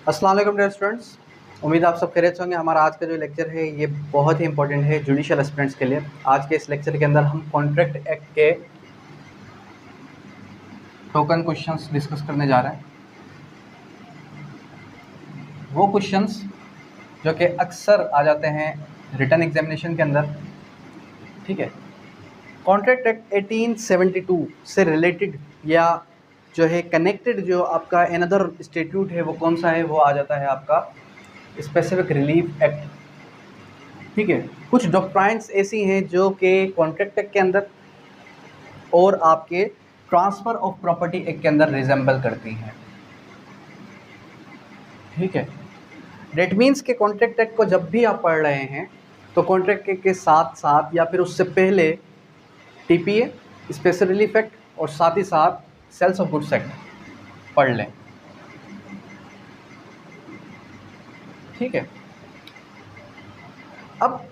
अस्सलाम वालेकुम dear students, उम्मीद आप सब खैरियत से होंगे। हमारा आज का जो लेक्चर है ये बहुत ही इंपॉर्टेंट है जुडिशियल एस्पिरेंट्स के लिए। आज के इस लेक्चर के अंदर हम कॉन्ट्रैक्ट एक्ट के टोकन क्वेश्चंस डिस्कस करने जा रहे हैं। वो क्वेश्चंस जो कि अक्सर आ जाते हैं रिटन एग्जामिनेशन के अंदर, ठीक है। कॉन्ट्रैक्ट एक्ट 1872 से रिलेटेड या जो है कनेक्टेड जो आपका अनदर स्टेट्यूट है वो कौन सा है, वो आ जाता है आपका स्पेसिफिक रिलीफ एक्ट, ठीक है। कुछ डॉक्ट्राइन्स ऐसी हैं जो कि कॉन्ट्रैक्ट एक्ट के अंदर और आपके ट्रांसफ़र ऑफ प्रॉपर्टी एक्ट के अंदर रिजेंबल करती हैं, ठीक है। डेट मीन्स के कॉन्ट्रैक्ट एक्ट को जब भी आप पढ़ रहे हैं तो कॉन्ट्रैक्ट एक्ट के साथ साथ या फिर उससे पहले टीपीए, स्पेशल रिलीफ एक्ट और साथ ही साथ सेल्स ऑफ गुड्स एक्ट पढ़ लें, ठीक है। अब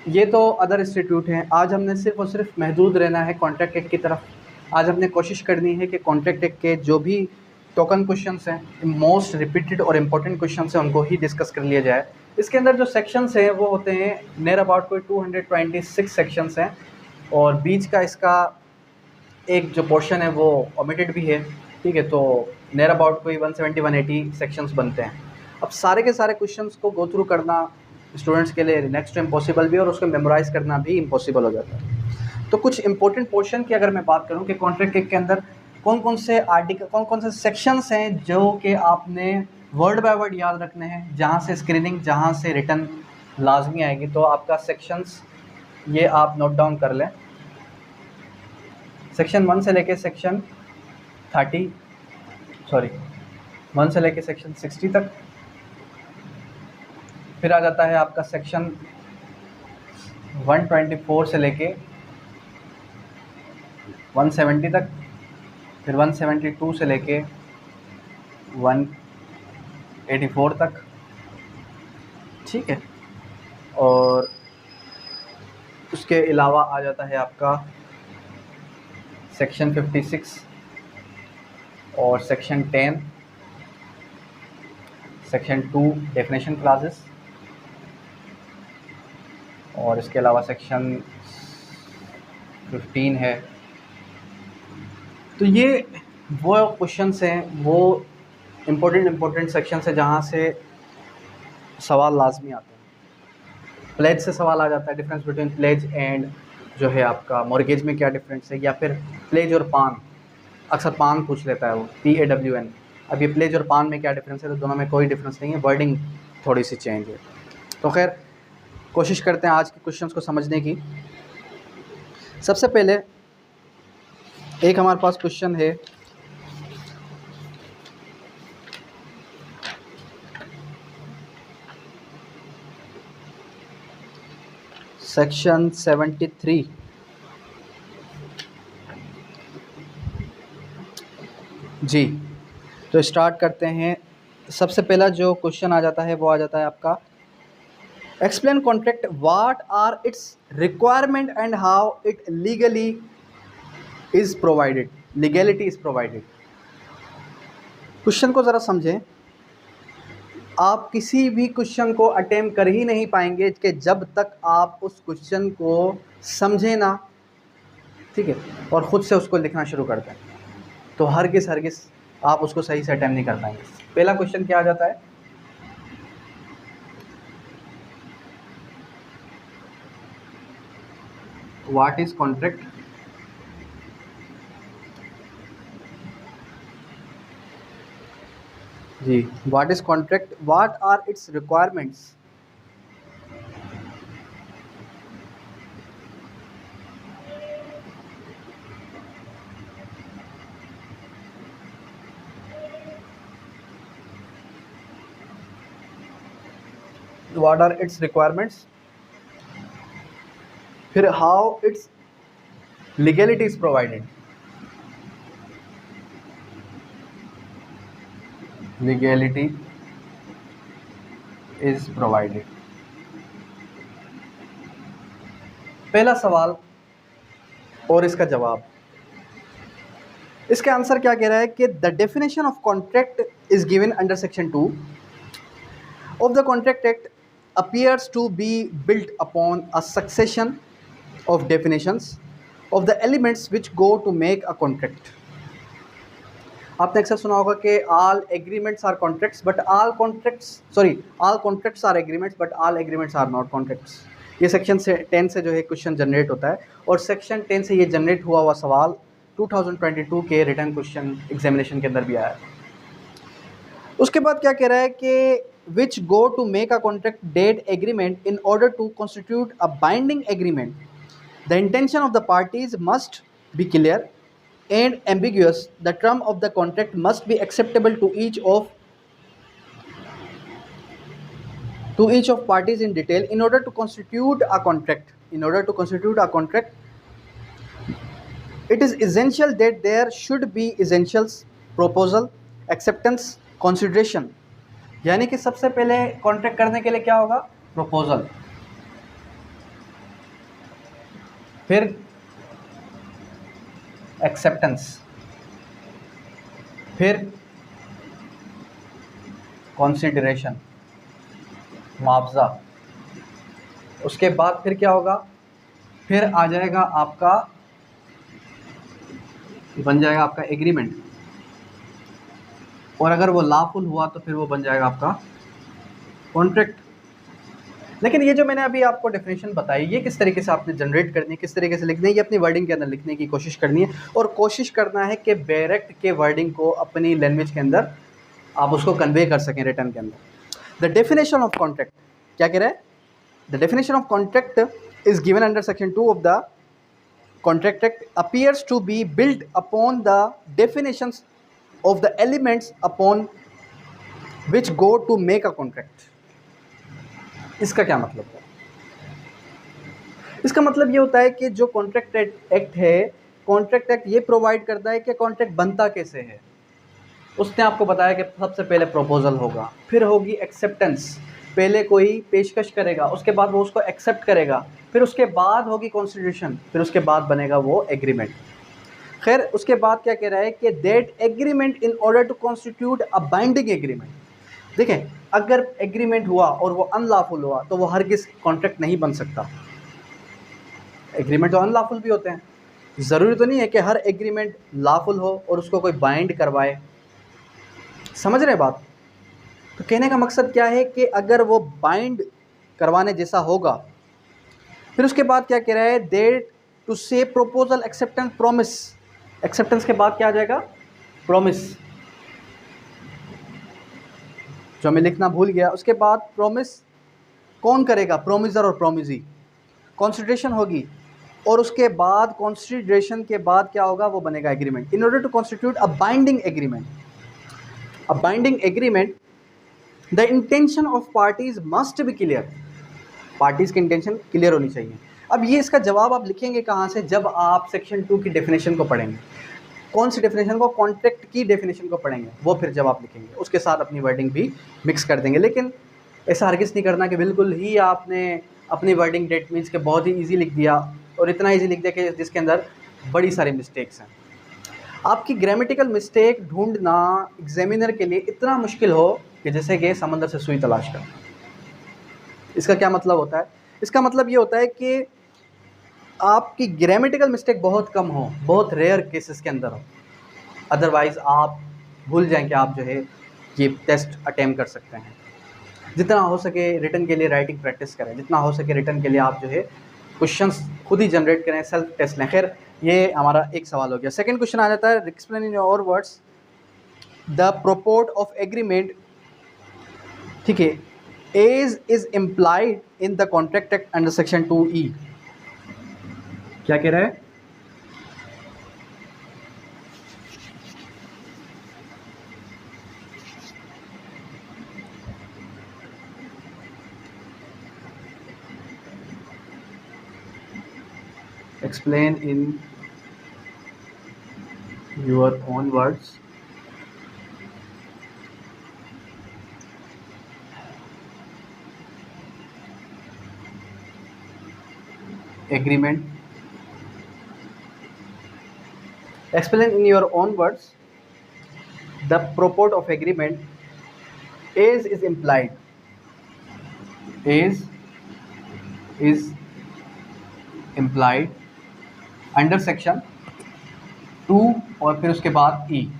ये तो अदर इंस्टीट्यूट हैं। आज हमने सिर्फ और सिर्फ महदूद रहना है कॉन्ट्रैक्ट एक्ट की तरफ। आज हमने कोशिश करनी है कि कॉन्ट्रैक्ट एक्ट के जो भी टोकन क्वेश्चंस हैं, मोस्ट रिपीटेड और इम्पोर्टेंट क्वेश्चंस हैं, उनको ही डिस्कस कर लिया जाए। इसके अंदर जो सेक्शंस हैं वो होते हैं नियर अबाउट कोई 226 सेक्शंस हैं और बीच का इसका एक जो पोर्शन है वो ओमिटेड भी है, ठीक है। तो नियर अबाउट कोई 170-180 सेक्शंस बनते हैं। अब सारे के सारे क्वेश्चंस को गो थ्रू करना स्टूडेंट्स के लिए नेक्स्ट टू इम्पॉसिबल भी और उसको मेमोराइज़ करना भी इम्पॉसिबल हो जाता है। तो कुछ इंपॉर्टेंट पोर्शन की अगर मैं बात करूं कि कॉन्ट्रैक्ट एक्ट के अंदर कौन कौन से आर्टिकल, कौन कौन से सेक्शंस हैं जो कि आपने वर्ड बाय वर्ड याद रखने हैं, जहां से स्क्रीनिंग, जहां से रिटर्न लाजमी आएगी। तो आपका सेक्शंस ये आप नोट डाउन कर लें। सेक्शन 1 से लेके सेक्शन 1 से लेके सेक्शन 60 तक। फिर आ जाता है आपका सेक्शन 124 से लेके 170 तक। फिर 172 से लेके 184 तक, ठीक है। और उसके अलावा आ जाता है आपका सेक्शन 56 और सेक्शन 10, सेक्शन 2 डेफिनेशन क्लासेस, और इसके अलावा सेक्शन 15 है। तो ये वो क्वेश्चंस हैं, वो इम्पोर्टेंट सेक्शन है जहाँ से सवाल लाजमी आते हैं। प्लेज से सवाल आ जाता है, डिफरेंस बिटवीन प्लेज एंड जो है आपका मॉर्गेज में क्या डिफरेंस है, या फिर प्लेज और पान, अक्सर पान पूछ लेता है वो, PAWN। अब ये प्लेज और पान में क्या डिफरेंस है, तो दोनों में कोई डिफरेंस नहीं है, वर्डिंग थोड़ी सी चेंज है। तो खैर कोशिश करते हैं आज के क्वेश्चंस को समझने की। सबसे पहले एक हमारे पास क्वेश्चन है, सेक्शन 73। जी, तो स्टार्ट करते हैं। सबसे पहला जो क्वेश्चन आ जाता है वो आ जाता है आपका, explain contract, what are its requirement and how it legally is provided, legality is provided. Question को ज़रा समझें। आप किसी भी क्वेश्चन को अटेम्प्ट कर ही नहीं पाएंगे कि जब तक आप उस क्वेश्चन को समझें ना, ठीक है, और ख़ुद से उसको लिखना शुरू कर दें, तो हरगिज़ आप उसको सही से अटेम्प्ट नहीं कर पाएंगे। पहला क्वेश्चन क्या आ जाता है, व्हाट इज कॉन्ट्रैक्ट। जी, what is contract, what are its requirements. What are its requirements, फिर how its legality is provided, legality is provided. पहला सवाल और इसका जवाब। इसका आंसर क्या कह रहा है कि the definition of contract is given under section 2 of the Contract Act appears to be built upon a succession of definitions of the elements which go to make a contract. आपने अक्सर सुना होगा कि all agreements are contracts but all contracts are agreements but all agreements are not contracts. ये section से 10 से जो है क्वेश्चन जनरेट होता है और सेक्शन 10 से ये जनरेट हुआ सवाल 2022 के रिटर्न क्वेश्चन एग्जामिनेशन के अंदर भी आया है। उसके बाद क्या कह रहा है कि which go to make a contract date agreement in order to constitute a binding agreement. The intention of the parties must be clear and ambiguous. The term of the contract must be acceptable to each of parties in detail in order to constitute a contract. It is essential that there should be essentials, proposal, acceptance, consideration. यानी कि सबसे पहले contract करने के लिए क्या होगा? Proposal, फिर एक्सेप्टेंस, फिर कंसीडरेशन, मुआवजा। उसके बाद फिर क्या होगा? फिर आ जाएगा आपका, बन जाएगा आपका एग्रीमेंट, और अगर वो लॉफुल हुआ तो फिर वो बन जाएगा आपका कॉन्ट्रैक्ट। लेकिन ये जो मैंने अभी आपको डेफिनेशन बताई, ये किस तरीके से आपने जनरेट करनी है, किस तरीके से लिखनी है, ये अपनी वर्डिंग के अंदर लिखने की कोशिश करनी है और कोशिश करना है कि डायरेक्ट के वर्डिंग को अपनी लैंग्वेज के अंदर आप उसको कन्वे कर सकें रिटर्न के अंदर। द डेफिनेशन ऑफ कॉन्ट्रैक्ट क्या कह रहा है? The definition of contract is given under section 2 of the contract act appears to be built upon the definitions of the elements upon which go to make a contract. इसका क्या मतलब है? इसका मतलब ये होता है कि जो कॉन्ट्रैक्ट एक्ट है, कॉन्ट्रैक्ट एक्ट ये प्रोवाइड करता है कि कॉन्ट्रैक्ट बनता कैसे है। उसने आपको बताया कि सबसे पहले प्रपोजल होगा, फिर होगी एक्सेप्टेंस, पहले कोई पेशकश करेगा, उसके बाद वो उसको एक्सेप्ट करेगा, फिर उसके बाद होगी कंसिडरेशन, फिर उसके बाद बनेगा वो एग्रीमेंट। खैर, उसके बाद क्या कह रहा है कि that agreement in order to constitute a binding agreement. देखें, अगर एग्रीमेंट हुआ और वो अनलॉफुल हुआ तो वो हरगिज़ कॉन्ट्रैक्ट नहीं बन सकता। एग्रीमेंट तो अनलॉफुल भी होते हैं, ज़रूरी तो नहीं है कि हर एग्रीमेंट लॉफुल हो और उसको कोई बाइंड करवाए। समझ रहे बात? तो कहने का मकसद क्या है कि अगर वो बाइंड करवाने जैसा होगा, फिर उसके बाद क्या कह रहा है? दैट टू से प्रोपोजल, एक्सेप्टेंस, प्रॉमिस। एक्सेप्टेंस के बाद क्या आ जाएगा? प्रॉमिस, जो मैं लिखना भूल गया। उसके बाद प्रॉमिस कौन करेगा? प्रोमिसर और प्रोमिजी। कंसिडरेशन होगी और उसके बाद कंसिडरेशन के बाद क्या होगा? वो बनेगा agreement. In order to constitute a binding agreement, a binding agreement the intention of parties must be clear. Parties की इंटेंशन क्लियर होनी चाहिए। अब ये इसका जवाब आप लिखेंगे कहाँ से? जब आप सेक्शन 2 की डेफिनेशन को पढ़ेंगे। कौन सी डेफिनेशन को? कॉन्ट्रैक्ट की डेफिनेशन को पढ़ेंगे, वो फिर जवाब लिखेंगे, उसके साथ अपनी वर्डिंग भी मिक्स कर देंगे। लेकिन ऐसा हरगिज़ नहीं करना कि बिल्कुल ही आपने अपनी वर्डिंग डेट मीन्स के बहुत ही ईजी लिख दिया और इतना ईजी लिख दिया कि जिसके अंदर बड़ी सारी मिस्टेक्स हैं। आपकी ग्रामेटिकल मिस्टेक ढूंढना एग्जामिनर के लिए इतना मुश्किल हो कि जैसे कि समंदर से सुई तलाश करना। इसका क्या मतलब होता है? इसका मतलब ये होता है कि आपकी ग्रामेटिकल मिस्टेक बहुत कम हो, बहुत रेयर केसेस के अंदर हो, अदरवाइज़ आप भूल जाएं कि आप जो है ये टेस्ट अटेम्प्ट कर सकते हैं। जितना हो सके रिटर्न के लिए राइटिंग प्रैक्टिस करें, जितना हो सके रिटर्न के लिए आप जो है क्वेश्चंस खुद ही जनरेट करें, सेल्फ टेस्ट लें। खैर, ये हमारा एक सवाल हो गया। सेकंड क्वेश्चन आ जाता है, explain in your words the purport of agreement. ठीक है, as is implied in the contract act under section 2E। क्या कह रहा है? Explain in your own words agreement Explain in your own words the purport of agreement. Is implied. Is implied under section 2 और फिर उसके बाद ई।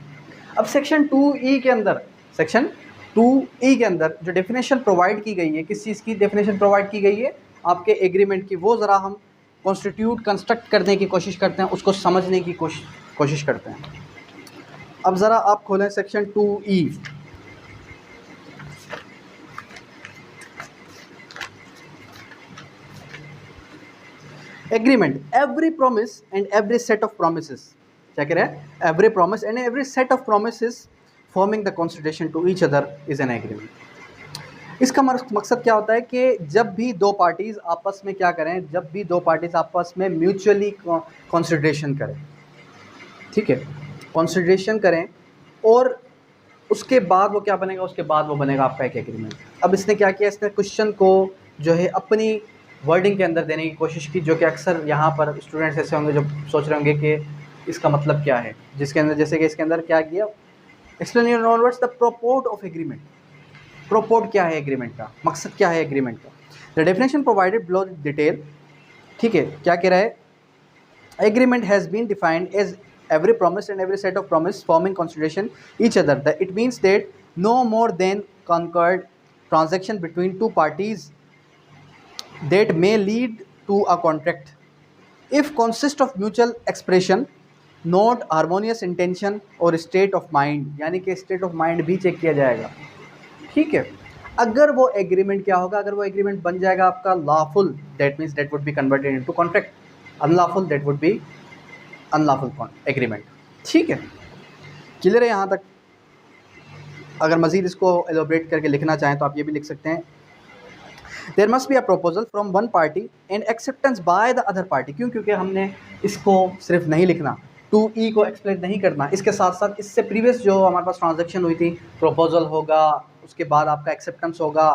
अब section 2E के अंदर के अंदर जो डेफिनेशन प्रोवाइड की गई है, किस चीज़ की डेफिनेशन प्रोवाइड की गई है? आपके एग्रीमेंट की। वो ज़रा हम कॉन्स्टिट्यूट कंस्ट्रक्ट करने की कोशिश करते हैं, उसको समझने की कोशिश करते हैं। अब ज़रा आप खोलें section 2E। Agreement, every promise and every set of promises, क्या कह रहे हैं? Every promise and every set of promises forming the constitution to each other is an agreement. इसका मकसद क्या होता है कि जब भी दो पार्टीज़ आपस में क्या करें, जब भी दो पार्टीज़ आपस में म्यूचुअली कंसिडरेशन करें, ठीक है, कंसिडरेशन करें, और उसके बाद वो क्या बनेगा? उसके बाद वो बनेगा आपका एक एग्रीमेंट। अब इसने क्या किया? इसने क्वेश्चन को जो है अपनी वर्डिंग के अंदर देने की कोशिश की, जो कि अक्सर यहाँ पर स्टूडेंट्स ऐसे होंगे जो सोच रहे होंगे कि इसका मतलब क्या है, जिसके अंदर जैसे कि इसके अंदर क्या किया? Explain your own words the purport of agreement. Purport क्या है एग्रीमेंट का? मकसद क्या है एग्रीमेंट का? The definition provided below detail, ठीक है, क्या कह रहा है? Agreement has been defined as every promise and every set of promise forming consideration each other. That it means that no more than concurred transaction between two parties that may lead to a contract if consist of mutual expression, not harmonious intention or state of mind। यानी कि state of mind भी check किया जाएगा, ठीक है। अगर वो agreement क्या होगा? अगर वो एग्रीमेंट बन जाएगा आपका lawful, that means that would be converted into contract. Unlawful, that would be unlawful agreement, ठीक है। क्लियर है यहाँ तक? अगर मज़ीद इसको एलोबरेट करके लिखना चाहें तो आप ये भी लिख सकते हैं, there must be a proposal from one party and acceptance by the other party. क्यों? क्योंकि हमने इसको सिर्फ नहीं लिखना, 2E को एक्सप्लेन नहीं करना, इसके साथ साथ इससे प्रीवियस जो हमारे पास ट्रांजैक्शन हुई थी, प्रपोजल होगा, उसके बाद आपका एक्सेप्टेंस होगा,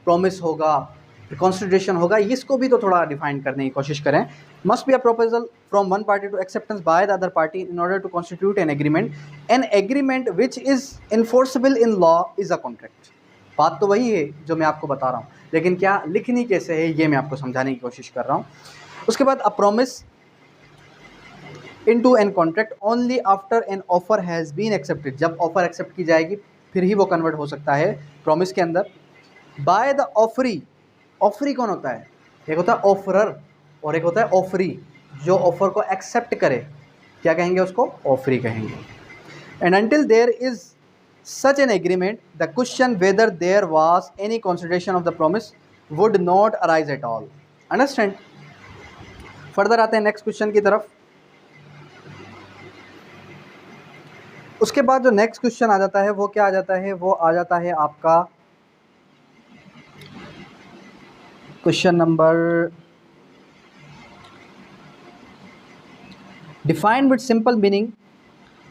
प्रॉमिस होगा, कंसिडरेशन होगा, इसको भी तो थोड़ा डिफाइन करने की कोशिश करें। Must be a proposal from one party to acceptance by the other party in order to constitute an agreement. An agreement which is enforceable in law is a contract. बात तो वही है जो मैं आपको बता रहा हूँ, लेकिन क्या लिखनी कैसे है ये मैं आपको समझाने की कोशिश कर रहा हूँ। उसके बाद a promise into an contract only after an offer has been accepted. जब ऑफर एक्सेप्ट की जाएगी फिर ही वो कन्वर्ट हो सकता है प्रॉमिस के अंदर। बाय द ऑफरी, ऑफरी कौन होता है? एक होता है ऑफरर और एक होता है ऑफरी, जो ऑफर को एक्सेप्ट करे, क्या कहेंगे उसको? ऑफरी कहेंगे। And until there is such an agreement the question whether there was any consideration of the promise would not arise at all. Understand? Further आते हैं नेक्स्ट क्वेश्चन की तरफ। उसके बाद जो नेक्स्ट क्वेश्चन आ जाता है वो क्या आ जाता है? वो आ जाता है आपका question number define with simple meaning,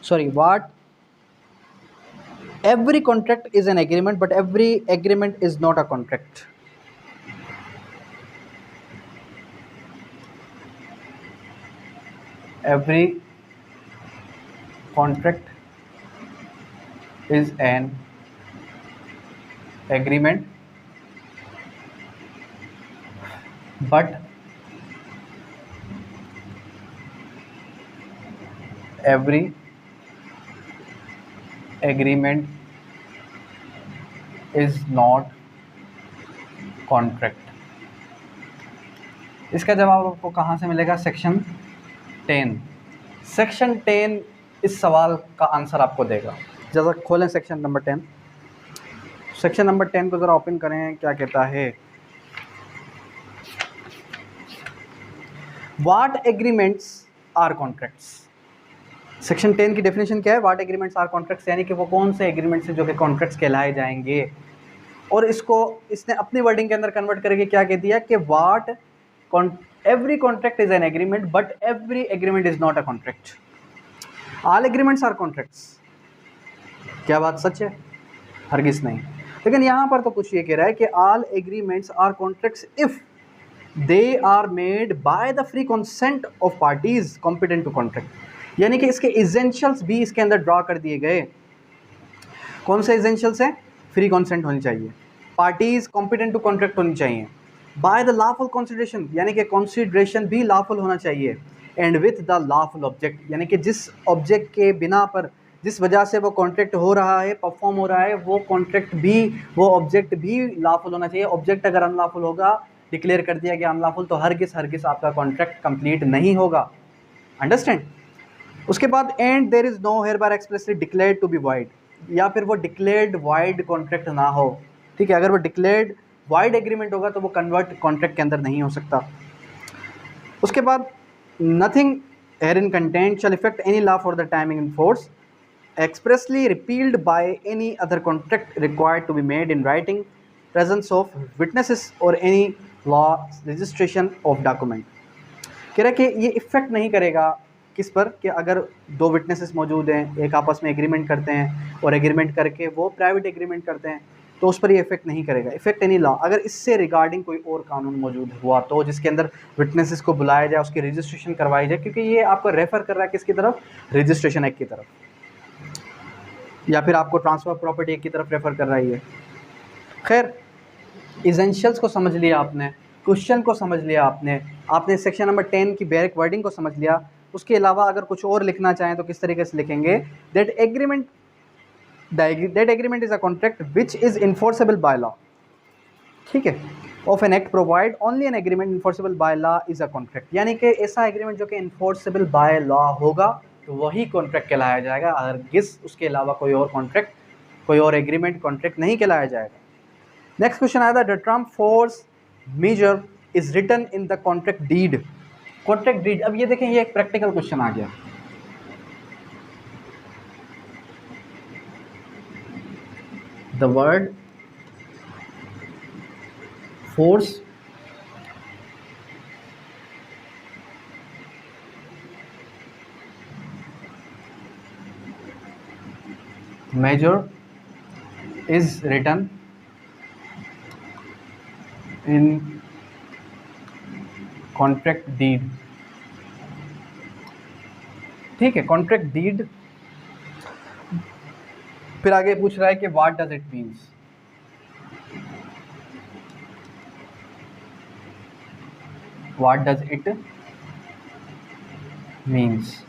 sorry what every contract is an agreement but every agreement is not a contract. Every contract is an agreement but every agreement is not contract। इसका जवाब आपको कहाँ से मिलेगा? Section 10। Section 10 इस सवाल का answer आपको देगा। जरा खोलें सेक्शन नंबर 10। सेक्शन नंबर 10 को ज़रा ओपन करें, क्या कहता है? What agreements are contracts? Section 10 की डेफिनेशन क्या है? What agreements are contracts, यानी कि वो कौन से एग्रीमेंट्स हैं जो कि कॉन्ट्रैक्ट्स कहलाए जाएंगे। और इसको इसने अपनी वर्डिंग के अंदर कन्वर्ट करके क्या कह दिया कि what every contract is an agreement but every agreement is not a contract। all agreements are contracts। क्या बात सच है? हरगिज़ नहीं। लेकिन यहाँ पर तो कुछ ये कह रहा है कि all agreements are contracts if they are made by the free consent of parties competent to contract। यानी कि इसके इसेंशियल्स भी इसके अंदर ड्रॉ कर दिए गए। कौन से इसेंशियल्स हैं? फ्री कॉन्सेंट होनी चाहिए, पार्टीज कॉम्पिटेंट टू कॉन्ट्रैक्ट होनी चाहिए, बाय द लॉफुल कंसिडरेशन यानी कि कंसिडरेशन भी लॉफुल होना चाहिए, and with the lawful object यानी कि जिस ऑब्जेक्ट के बिना पर, जिस वजह से वो कॉन्ट्रैक्ट हो रहा है, परफॉर्म हो रहा है, वो कॉन्ट्रैक्ट भी, वो ऑब्जेक्ट भी लॉफुल होना चाहिए। ऑब्जेक्ट अगर अनलॉफुल होगा, डिक्लेयर कर दिया गया अनलॉफुल, तो हरगिज़ आपका कॉन्ट्रैक्ट कंप्लीट नहीं होगा। अंडरस्टैंड? उसके बाद and there is no here bar expressly declared to be void, या फिर वो डिक्लेयर्ड वाइड कॉन्ट्रैक्ट ना हो। ठीक है, अगर वो डिक्लेयर्ड वाइड एग्रीमेंट होगा तो वो कन्वर्ट कॉन्ट्रैक्ट के अंदर नहीं हो सकता। उसके बाद nothing herein content shall affect any law for the timing in force expressly repealed by any other contract required to be made in writing, presence of witnesses और any law registration of document. कह रहा है कि ये effect नहीं करेगा किस पर, कि अगर दो विटनेसेस मौजूद हैं, एक आपस में एग्रीमेंट करते हैं और एग्रीमेंट करके वो प्राइवेट एग्रीमेंट करते हैं, तो उस पर ये इफेक्ट नहीं करेगा। इफेक्ट एनी लॉ, अगर इससे रिगार्डिंग कोई और कानून मौजूद हुआ तो जिसके अंदर विटनेसेस को बुलाया जाए, उसकी रजिस्ट्रेशन करवाई जाए, क्योंकि ये आपको रेफर कर रहा है किसकी तरफ? रजिस्ट्रेशन एक्ट की तरफ, या फिर आपको ट्रांसफर प्रॉपर्टी एक्ट की तरफ रेफर कर रहा है। खैर, इसेंशियल्स को समझ लिया आपने, क्वेश्चन को समझ लिया आपने सेक्शन नंबर 10 की बैरिक वर्डिंग को समझ लिया। उसके अलावा अगर कुछ और लिखना चाहें तो किस तरीके से लिखेंगे? That agreement is a contract which is enforceable by law. ठीक है, of an act provide only an agreement enforceable by law is a contract, यानी कि ऐसा एग्रीमेंट जो कि इन्फोर्सेबल बाय लॉ होगा तो वही कॉन्ट्रैक्ट कहलाया जाएगा। अगर उसके अलावा कोई और कॉन्ट्रैक्ट, कोई और एग्रीमेंट कॉन्ट्रैक्ट नहीं कहलाया जाएगा। नेक्स्ट क्वेश्चन आया था, the term force majeure is written in the contract deed. Contract deed, अब ये देखें, ये एक प्रैक्टिकल क्वेश्चन आ गया। The word force majeure is written in contract deed. ठीक है, कॉन्ट्रैक्ट डीड। फिर आगे पूछ रहा है कि what does it means. What does it means.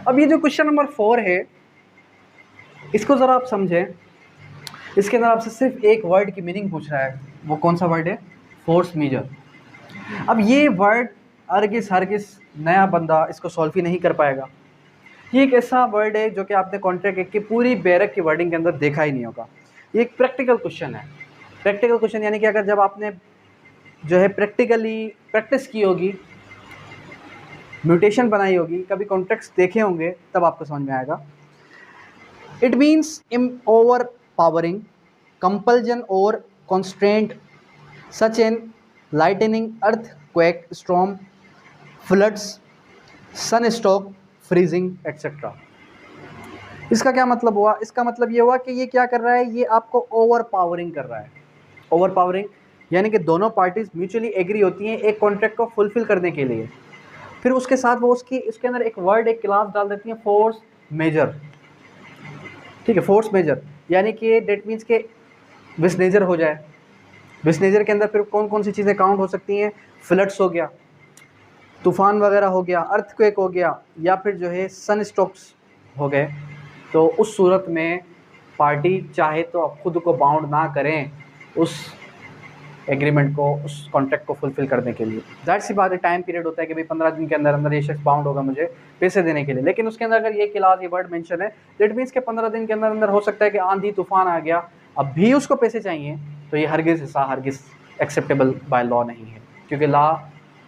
अब ये जो क्वेश्चन नंबर 4 है, इसको ज़रा आप समझें। इसके अंदर आपसे सिर्फ एक वर्ड की मीनिंग पूछ रहा है, वो कौन सा वर्ड है? Force majeure. अब ये वर्ड हरगिज़ नया बंदा इसको सॉल्व ही नहीं कर पाएगा। ये एक ऐसा वर्ड है जो कि आपने कॉन्ट्रैक्ट एक्ट की पूरी बैरक की वर्डिंग के अंदर देखा ही नहीं होगा। ये एक प्रैक्टिकल क्वेश्चन है। प्रैक्टिकल क्वेश्चन यानी कि अगर जब आपने जो है प्रैक्टिकली प्रैक्टिस की होगी, म्यूटेशन बनाई होगी, कभी कॉन्ट्रैक्ट्स देखे होंगे, तब आपको समझ में आएगा। It means overpowering, compulsion और constraint such an lightning, earthquake, storm, floods, sunstroke, freezing etcetera. इसका क्या मतलब हुआ? इसका मतलब ये हुआ कि ये क्या कर रहा है? ये आपको ओवर पावरिंग कर रहा है। ओवर पावरिंग यानी कि दोनों पार्टीज म्यूचुअली एग्री होती हैं एक कॉन्ट्रैक्ट को फुलफिल करने के लिए, फिर उसके साथ वो उसके अंदर एक वर्ड, एक क्लास डाल देती हैं, फोर्स मेजर। ठीक है, फोर्स मेजर यानी कि डेट मीन्स के विसनेजर हो जाए। विसनेजर के अंदर फिर कौन कौन सी चीज़ें काउंट हो सकती हैं? फ्लड्स हो गया, तूफान वगैरह हो गया, अर्थक्वेक हो गया, या फिर जो है सन स्ट्रोक्स हो गए। तो उस सूरत में पार्टी चाहे तो अब खुद को बाउंड ना करें उस एग्रीमेंट को, उस कॉन्ट्रैक्ट को फुलफिल करने के लिए। जाहिर सी बात है, टाइम पीरियड होता है कि भाई 15 दिन के अंदर अंदर ये शख्स बाउंड होगा मुझे पैसे देने के लिए, लेकिन उसके अंदर अगर ये क्लास, ये वर्ड मेंशन है, दैट मीन्स के 15 दिन के अंदर अंदर हो सकता है कि आंधी तूफान आ गया, अब भी उसको पैसे चाहिए, तो ये हरगिज़ एक्सेप्टेबल बाय लॉ नहीं है, क्योंकि लॉ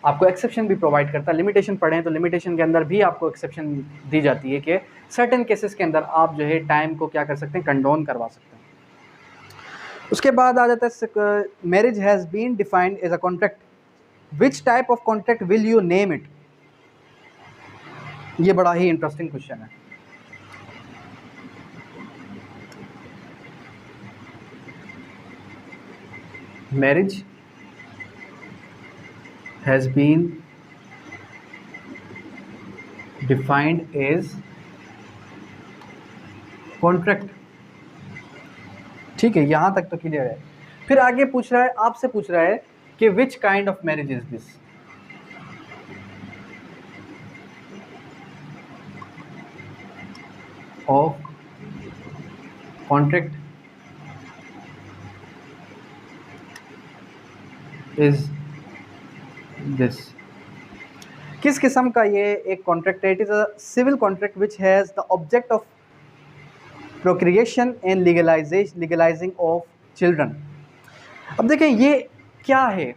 आपको एक्सेप्शन भी प्रोवाइड करता है। लिमिटेशन पढ़ें तो लिमिटेशन के अंदर भी आपको एक्सेप्शन दी जाती है कि सर्टेन केसेस के अंदर आप जो है टाइम को क्या कर सकते हैं? कंडोन करवा सकते हैं। उसके बाद आ जाता है, marriage has been defined as a contract, which type of contract will you name it? ये बड़ा ही इंटरेस्टिंग क्वेश्चन है। Marriage has been defined as contract. ठीक है, यहां तक तो क्लियर है। फिर आगे पूछ रहा है, आपसे पूछ रहा है कि which kind of marriage is this. Of contract is this. किस किस्म का ये एक कॉन्ट्रैक्ट है? It is a civil contract which has the object of procreation and legalising of children. अब देखें ये क्या है।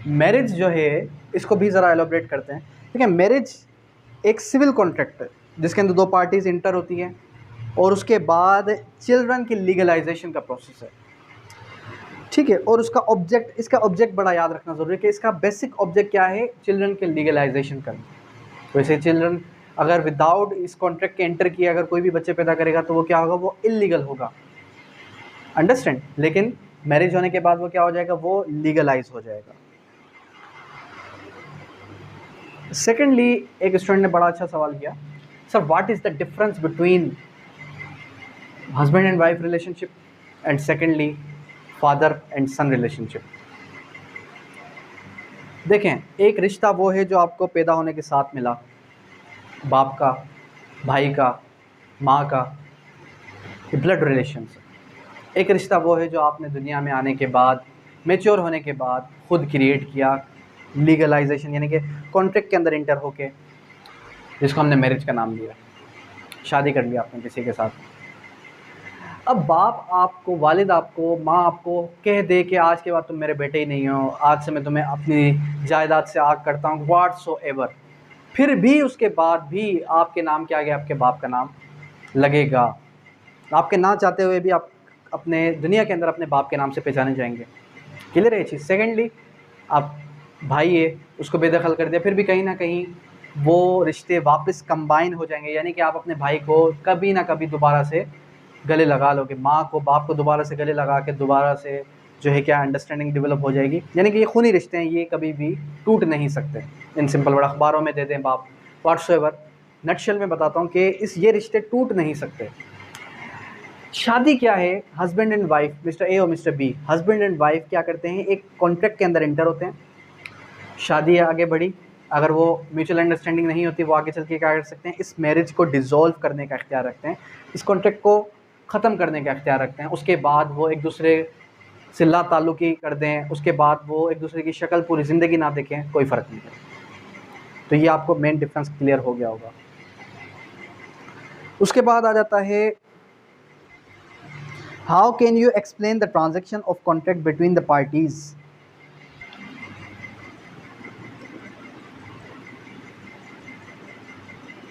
मैरिज जो है इसको भी ज़रा एलोबरेट करते हैं। ठीक है, मैरिज एक सिविल कॉन्ट्रैक्ट है जिसके अंदर दो पार्टीज इंटर होती हैं और उसके बाद चिल्ड्रन की लीगलाइजेशन का प्रोसेस है। ठीक है, और उसका ऑब्जेक्ट, इसका ऑब्जेक्ट बड़ा याद रखना ज़रूरी है कि इसका बेसिक ऑब्जेक्ट क्या है, चिल्ड्रन के लीगलाइजेशन करना। वैसे चिल्ड्रन अगर विदाउट इस कॉन्ट्रैक्ट के एंटर किए अगर कोई भी बच्चे पैदा करेगा तो वो क्या होगा, वो इलीगल होगा, अंडरस्टैंड। लेकिन मैरिज होने के बाद वो क्या हो जाएगा, वो लीगलाइज हो जाएगा। सेकेंडली, एक स्टूडेंट ने बड़ा अच्छा सवाल किया, sir what is the difference between husband and wife relationship and secondly father and sun relationship. देखें, एक रिश्ता वो है जो आपको पैदा होने के साथ मिला, बाप का, भाई का, माँ का, ब्लड रिलेशंस। एक रिश्ता वो है जो आपने दुनिया में आने के बाद, मैच्योर होने के बाद खुद क्रिएट किया, लीगलाइजेशन यानी कि कॉन्ट्रैक्ट के अंदर इंटर होके, जिसको हमने मैरिज का नाम दिया। शादी कर लिया आपने किसी के साथ। अब बाप आपको, वालिद आपको, माँ आपको कह दे कि आज के बाद तुम मेरे बेटे ही नहीं हो, आज से मैं तुम्हें अपनी जायदाद से आग करता हूँ, व्हाटसोएवर, फिर भी उसके बाद भी आपके नाम के आगे आपके बाप का नाम लगेगा। आपके ना चाहते हुए भी आप अपने दुनिया के अंदर अपने बाप के नाम से पहचाने जाएंगे। क्लियर है ये चीज़। सेकेंडली, आप भाई है उसको बेदखल कर दिया, फिर भी कहीं ना कहीं वो रिश्ते वापस कंबाइन हो जाएंगे, यानी कि आप अपने भाई को कभी ना कभी दोबारा से गले लगा लोगे, माँ को, बाप को दोबारा से गले लगा के दोबारा से जो है क्या अंडरस्टैंडिंग डेवलप हो जाएगी। यानी कि ये खूनी रिश्ते हैं, ये कभी भी टूट नहीं सकते। इन सिंपल वर्ड, अखबारों में दे दें बाप, व्हाट्सएवर, नटशेल में बताता हूँ कि ये रिश्ते टूट नहीं सकते। शादी क्या है, husband and wife, mister A और mister B, husband and wife क्या करते हैं, एक कॉन्ट्रैक्ट के अंदर इंटर होते हैं। शादी आगे बढ़ी, अगर वो म्यूचुअल अंडरस्टैंडिंग नहीं होती, वो आगे चल के क्या कर सकते हैं, इस मैरिज को डिसॉल्व करने का इख्तियार रखते हैं, इस कॉन्ट्रैक्ट को ख़त्म करने का इख्तियार रखते हैं। उसके बाद वो एक दूसरे से ला ताल्लुकी कर दें, उसके बाद वो एक दूसरे की शक्ल पूरी ज़िंदगी ना देखें, कोई फ़र्क नहीं पड़ता। तो ये आपको मेन डिफरेंस क्लियर हो गया होगा। उसके बाद आ जाता है, how can you explain the transaction of contract between the parties.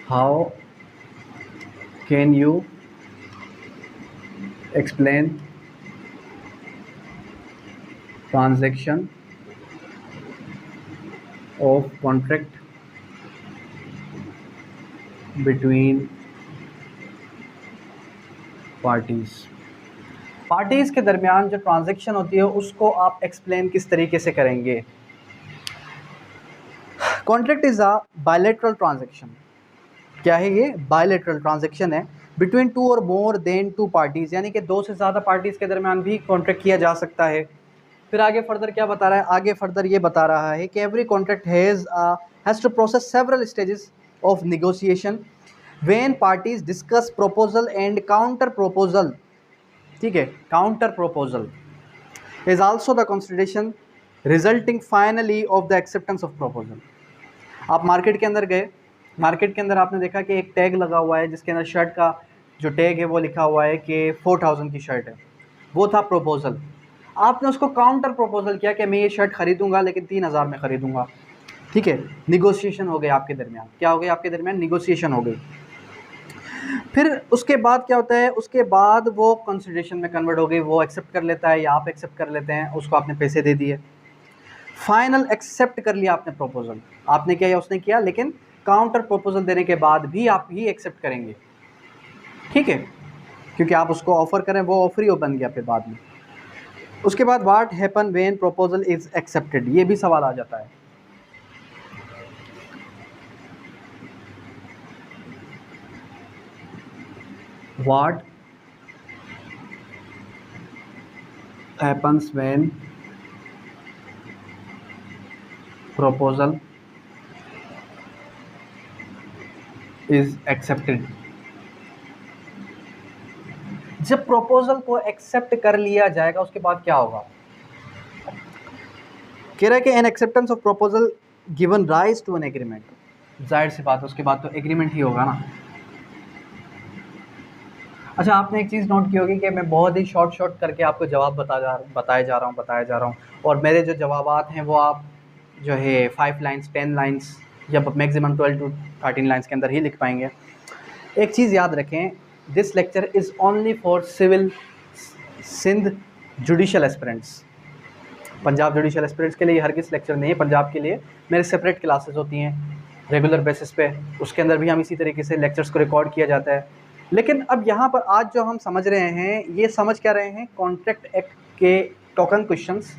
How can you explain transaction of contract between parties के दरमियान जो ट्रांजैक्शन होती है उसको आप एक्सप्लेन किस तरीके से करेंगे। Contract is a bilateral transaction. क्या है ये? बायलैटरल ट्रांजैक्शन है बिटवीन टू और मोर देन टू पार्टीज़, यानी कि दो से ज़्यादा पार्टीज़ के दरमियान भी कॉन्ट्रैक्ट किया जा सकता है। फिर आगे फर्दर क्या बता रहा है, आगे फर्दर ये बता रहा है कि every contract has to process several stages of negotiation when parties discuss proposal and counter proposal. ठीक है, counter proposal is also the consideration resulting finally of the acceptance of proposal. आप मार्केट के अंदर गए, मार्केट के अंदर आपने देखा कि एक टैग लगा हुआ है जिसके अंदर शर्ट का जो टैग है वो लिखा हुआ है कि 4000 की शर्ट है, वो था प्रपोजल। आपने उसको काउंटर प्रपोजल किया कि मैं ये शर्ट खरीदूंगा लेकिन 3000 में खरीदूंगा। ठीक है, निगोशिएशन हो गई आपके दरमियान। क्या हो गई आपके दरमियान? निगोशिएशन हो गई। फिर उसके बाद क्या होता है, उसके बाद वो कंसिडरेशन में कन्वर्ट हो गई, वो एक्सेप्ट कर लेता है या आप एक्सेप्ट कर लेते हैं, उसको आपने पैसे दे दिए, फाइनल एक्सेप्ट कर लिया आपने प्रपोजल। आपने किया या उसने किया, लेकिन काउंटर प्रपोजल देने के बाद भी आप ही एक्सेप्ट करेंगे। ठीक है, क्योंकि आप उसको ऑफर करें, वो ऑफर ही बन गया फिर बाद में। उसके बाद what happen when proposal is accepted, ये भी सवाल आ जाता है। What happens when proposal is accepted। जब प्रपोजल को एक्सेप्ट कर लिया जाएगा उसके बाद क्या होगा? कह रहा है कि an acceptance of proposal given rise to an agreement. जाहिर सी बात है उसके बाद तो एग्रीमेंट ही होगा ना। अच्छा, आपने एक चीज़ नोट की होगी कि मैं बहुत ही शॉर्ट करके आपको जवाब बताया जा रहा हूँ और मेरे जो जवाबात हैं वो आप जो है 5 लाइन्स 10 लाइन्स या मैक्सिमम 12 to 13 लाइन्स के अंदर ही लिख पाएंगे। एक चीज़ याद रखें, this lecture is only for civil Sindh judicial aspirants. Punjab judicial aspirants के लिए हर किस लेक्चर नहीं है, पंजाब के लिए मेरे सेपरेट क्लासेस होती हैं रेगुलर बेसिस पे, उसके अंदर भी हम इसी तरीके से लेक्चर्स को रिकॉर्ड किया जाता है। लेकिन अब यहाँ पर आज जो हम समझ रहे हैं ये समझ क्या रहे हैं, कॉन्ट्रैक्ट एक्ट के टोकन क्वेश्चंस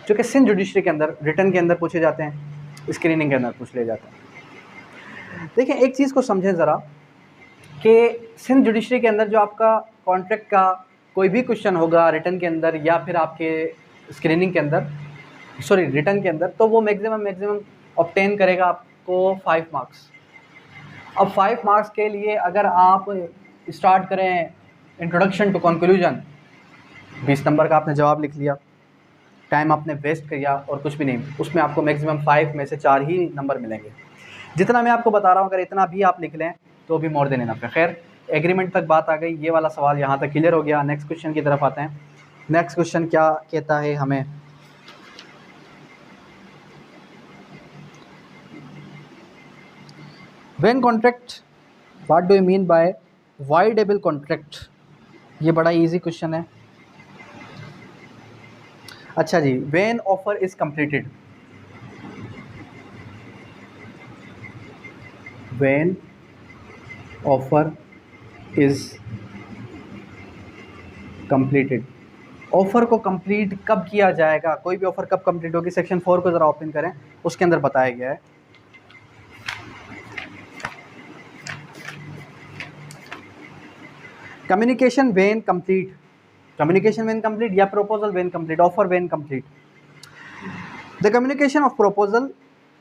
जो कि सिंध जुडिशरी के अंदर रिटर्न के अंदर पूछे जाते हैं, स्क्रीनिंग के अंदर पूछ ले जाते हैं। देखिए एक चीज़ को समझें ज़रा कि सिंध जुडिशरी के अंदर जो आपका कॉन्ट्रैक्ट का कोई भी क्वेश्चन होगा रिटर्न के अंदर या फिर आपके स्क्रीनिंग के अंदर, सॉरी रिटर्न के अंदर, तो वो मैक्सिमम ऑब्टेन करेगा आपको 5 मार्क्स। अब 5 मार्क्स के लिए अगर आप स्टार्ट करें इंट्रोडक्शन टू कंक्लूजन, 20 नंबर का आपने जवाब लिख लिया, टाइम आपने वेस्ट किया और कुछ भी नहीं, उसमें आपको मैक्सिमम 5 में से 4 ही नंबर मिलेंगे। जितना मैं आपको बता रहा हूँ अगर इतना भी आप लिख लें तो भी मोर देन इनफ है। खैर एग्रीमेंट तक बात आ गई, ये वाला सवाल यहाँ तक क्लियर हो गया। नेक्स्ट क्वेश्चन की तरफ आते हैं। नेक्स्ट क्वेश्चन क्या कहता है हमें, when contract what do you mean by voidable contract. ये बड़ा इजी क्वेश्चन है। अच्छा जी, when offer is completed, when offer is completed. Offer को कंप्लीट कब किया जाएगा, कोई भी ऑफर कब कंप्लीट होगी, सेक्शन 4 को ज़रा ओपन करें, उसके अंदर बताया गया है। Communication when complete, communication when complete या proposal when complete, offer when complete. The communication of proposal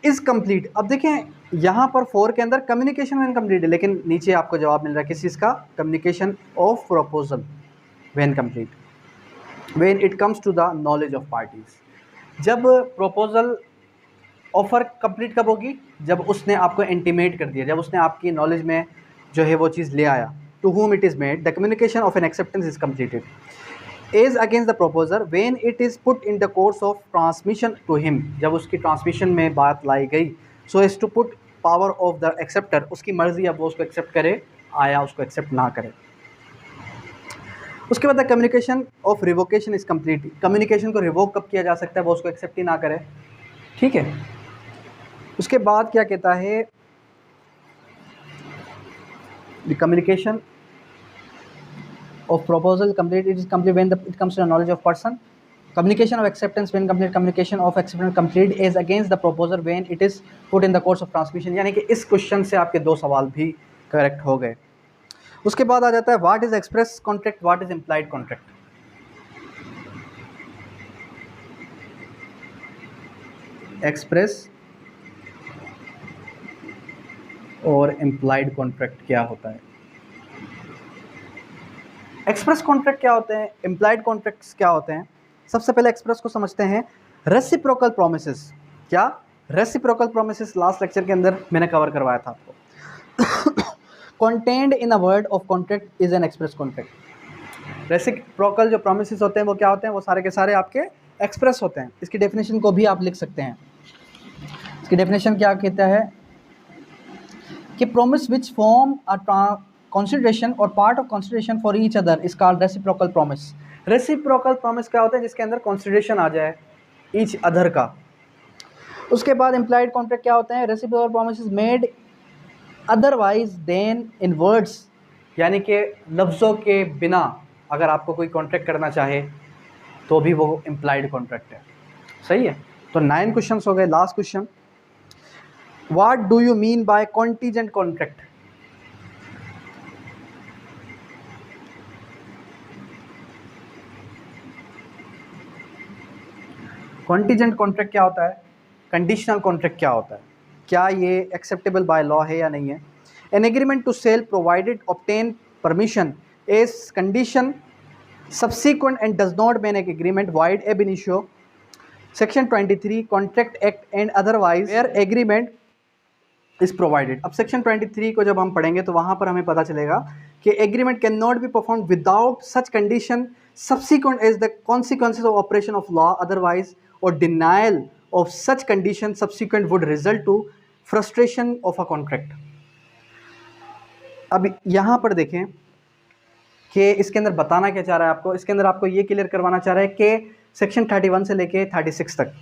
is complete. अब देखें यहाँ पर 4 के अंदर कम्युनिकेशन व्हेन कंप्लीट है, लेकिन नीचे आपको जवाब मिल रहा है किस चीज़ का, communication of proposal when complete, when it comes to the knowledge of parties. जब प्रपोजल ऑफर कंप्लीट कब होगी, जब उसने आपको इंटीमेट कर दिया, जब उसने आपकी नॉलेज में जो है वो चीज़ ले आया। To whom it is made, the communication of an acceptance is completed is against the proposer when it is put in the course of transmission to him, जब उसकी ट्रांसमिशन में बात लाई गई, so as to put power of the acceptor, उसकी मर्जी अब वो उसको एक्सेप्ट करे आया उसको एक्सेप्ट ना करे। उसके बाद communication of revocation is complete, communication को रिवोक कब किया जा सकता है, वो उसको एक्सेप्ट ही ना करे, ठीक है। उसके बाद क्या कहता है, the communication of proposal complete, it is complete when it comes to the knowledge of person. Communication of acceptance when complete, communication of acceptance complete is against the proposer when it is put in the course of transmission। यानी कि इस question से आपके 2 सवाल भी correct हो गए। उसके बाद आ जाता है what is express contract, what is implied contract. Express और इम्प्लाइड कॉन्ट्रैक्ट क्या होता है, एक्सप्रेस कॉन्ट्रैक्ट क्या होते हैं, इम्प्लाइड कॉन्ट्रैक्ट्स क्या होते हैं। सबसे पहले एक्सप्रेस को समझते हैं। रेसिप्रोकल प्रोमिसेस, क्या रेसिप्रोकल प्रोमिसेस लास्ट लेक्चर के अंदर मैंने कवर करवाया था आपको। Contained in a word of contract is an express contract. Reciprocal जो प्रोमिसेस होते हैं वो क्या होते हैं, वो सारे के सारे आपके एक्सप्रेस होते हैं। इसकी डेफिनेशन को भी आप लिख सकते हैं। इसकी डेफिनेशन क्या कहता है कि promise which form a consideration or part of consideration for each other is called reciprocal promise। reciprocal promise क्या होता है, जिसके अंदर consideration आ जाए each other का। उसके बाद implied contract क्या होते हैं, reciprocal promises made otherwise than in words, यानी कि लफ्ज़ों के बिना अगर आपको कोई कॉन्ट्रैक्ट करना चाहे तो भी वो implied contract है। सही है, तो 9 क्वेश्चंस हो गए। Last question, what do you mean by contingent contract। Contingent contract क्या होता है, कंडीशनल कॉन्ट्रैक्ट क्या होता है, क्या ये एक्सेप्टेबल बाय लॉ है या नहीं है। An agreement to sale provided obtain permission as condition subsequent and does not make an agreement void ab initio. Section 23 Contract Act and otherwise where agreement is provided. अब section 23 को जब हम पढ़ेंगे तो वहाँ पर हमें पता चलेगा कि agreement can not be perform without such condition subsequent as the consequences of operation of law otherwise or denial of such condition subsequent would result to frustration of a contract. अब यहाँ पर देखें कि इसके अंदर बताना क्या चाह रहा है आपको, इसके अंदर आपको ये क्लियर करवाना चाह रहा है कि सेक्शन 31 से लेके 36 तक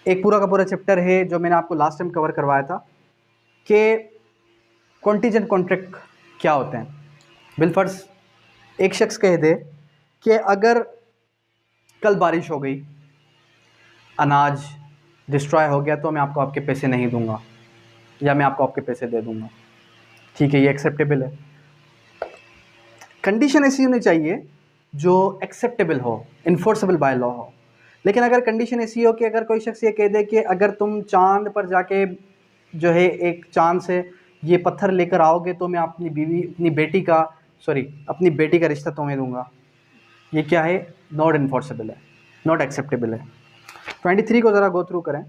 एक पूरा का पूरा चैप्टर है जो मैंने आपको लास्ट टाइम कवर करवाया था कि कॉन्टीजेंट कॉन्ट्रैक्ट क्या होते हैं। बिलफर्ज एक शख्स कह दे कि अगर कल बारिश हो गई, अनाज डिस्ट्रॉय हो गया, तो मैं आपको आपके पैसे नहीं दूंगा या मैं आपको आपके पैसे दे दूंगा। ठीक है, ये एक्सेप्टेबल है। कंडीशन ऐसी होनी चाहिए जो एक्सेप्टेबल हो, इन्फोर्सेबल बाय लॉ हो। लेकिन अगर कंडीशन ऐसी हो कि अगर कोई शख्स ये कह दे कि अगर तुम चांद पर जाके जो है एक चांद से ये पत्थर लेकर आओगे तो मैं अपनी बेटी का रिश्ता तुम्हें दूंगा, ये क्या है, नॉट इन्फोर्सेबल है, नॉट एक्सेप्टेबल है। 23 को ज़रा गो थ्रू करें।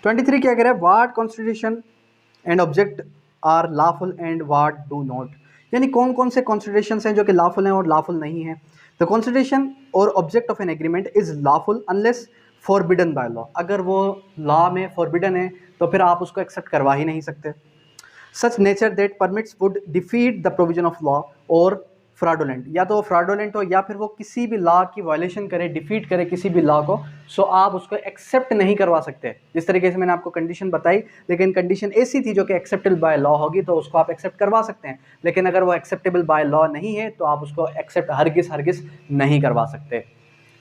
23 क्या कह रहा है, what constitution and object are lawful and what do not, यानी कौन कौन से कॉन्स्टिट्यूशंस हैं जो कि लॉफुल हैं और लॉफुल नहीं है। द कॉन्स्टिट्यूशन और object of an agreement is lawful unless forbidden by law, अगर वो लॉ में फॉरबिडन है तो फिर आप उसको एक्सेप्ट करवा ही नहीं सकते। Such nature that permits would defeat the provision of law और फ्रॉडुलेंट, या तो फ्रॉडुलेंट हो या फिर वो किसी भी लॉ की वायलेशन करे, डिफीट करे किसी भी लॉ को, सो आप उसको एक्सेप्ट नहीं करवा सकते। जिस तरीके से मैंने आपको कंडीशन बताई, लेकिन कंडीशन ऐसी थी जो कि एक्सेप्टेबल बाय लॉ होगी तो उसको आप एक्सेप्ट करवा सकते हैं, लेकिन अगर वो एक्सेप्टेबल बाय लॉ नहीं है तो आप उसको एक्सेप्ट हरगिज़ नहीं करवा सकते।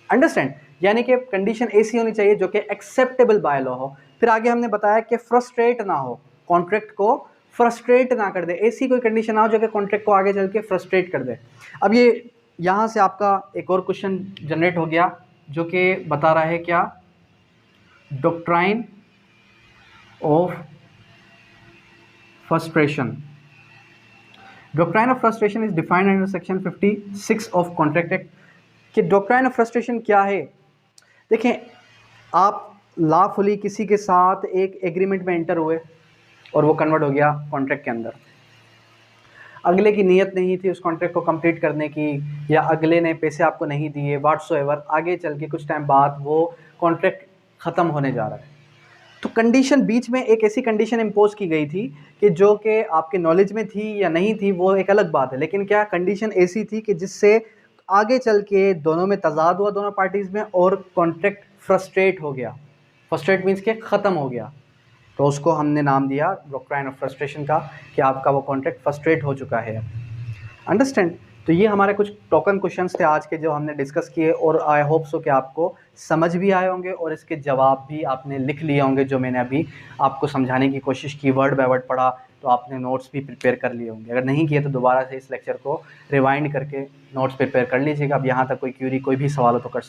अंडरस्टैंड, यानी कि कंडीशन ऐसी होनी चाहिए जो कि एक्सेप्टेबल बाय लॉ हो। फिर आगे हमने बताया कि फ्रस्ट्रेट ना हो, कॉन्ट्रैक्ट को फ्रस्ट्रेट ना कर दे, ऐसी कोई कंडीशन ना हो जो कि कॉन्ट्रैक्ट को आगे चल के फ्रस्ट्रेट कर दे। अब ये यहाँ से आपका एक और क्वेश्चन जनरेट हो गया जो कि बता रहा है क्या, doctrine of frustration. Doctrine of frustration is defined under section 56 of contract act. कि डॉक्ट्राइन ऑफ फ्रस्ट्रेशन क्या है, देखें, आप लॉफुली किसी के साथ एक एग्रीमेंट में एंटर हुए और वो कन्वर्ट हो गया कॉन्ट्रैक्ट के अंदर, अगले की नीयत नहीं थी उस कॉन्ट्रैक्ट को कंप्लीट करने की, या अगले ने पैसे आपको नहीं दिए, व्हाट्सोएवर, आगे चल के कुछ टाइम बाद वो कॉन्ट्रैक्ट ख़त्म होने जा रहा है, तो कंडीशन बीच में एक ऐसी कंडीशन इम्पोज की गई थी कि जो कि आपके नॉलेज में थी या नहीं थी वो एक अलग बात है, लेकिन क्या कंडीशन ऐसी थी कि जिससे आगे चल के दोनों में तजाद हुआ, दोनों पार्टीज़ में, और कॉन्ट्रैक्ट फ्रस्ट्रेट हो गया। फ्रस्ट्रेट मीन्स के ख़त्म हो गया, तो उसको हमने नाम दिया डॉक्ट्राइन ऑफ फ्रस्ट्रेशन का कि आपका वो कॉन्ट्रैक्ट फ्रस्ट्रेट हो चुका है। अंडरस्टैंड। तो ये हमारे कुछ टोकन क्वेश्चंस थे आज के जो हमने डिस्कस किए, और आई होप सो कि आपको समझ भी आए होंगे और इसके जवाब भी आपने लिख लिए होंगे जो मैंने अभी आपको समझाने की कोशिश की, वर्ड बाय वर्ड पढ़ा, तो आपने नोट्स भी प्रिपेयर कर लिए होंगे। अगर नहीं किए तो दोबारा से इस लेक्चर को रिवाइंड करके नोट्स प्रिपेयर कर लीजिएगा। अब यहाँ तक कोई क्यूरी, कोई भी सवाल हो तो कर सकते।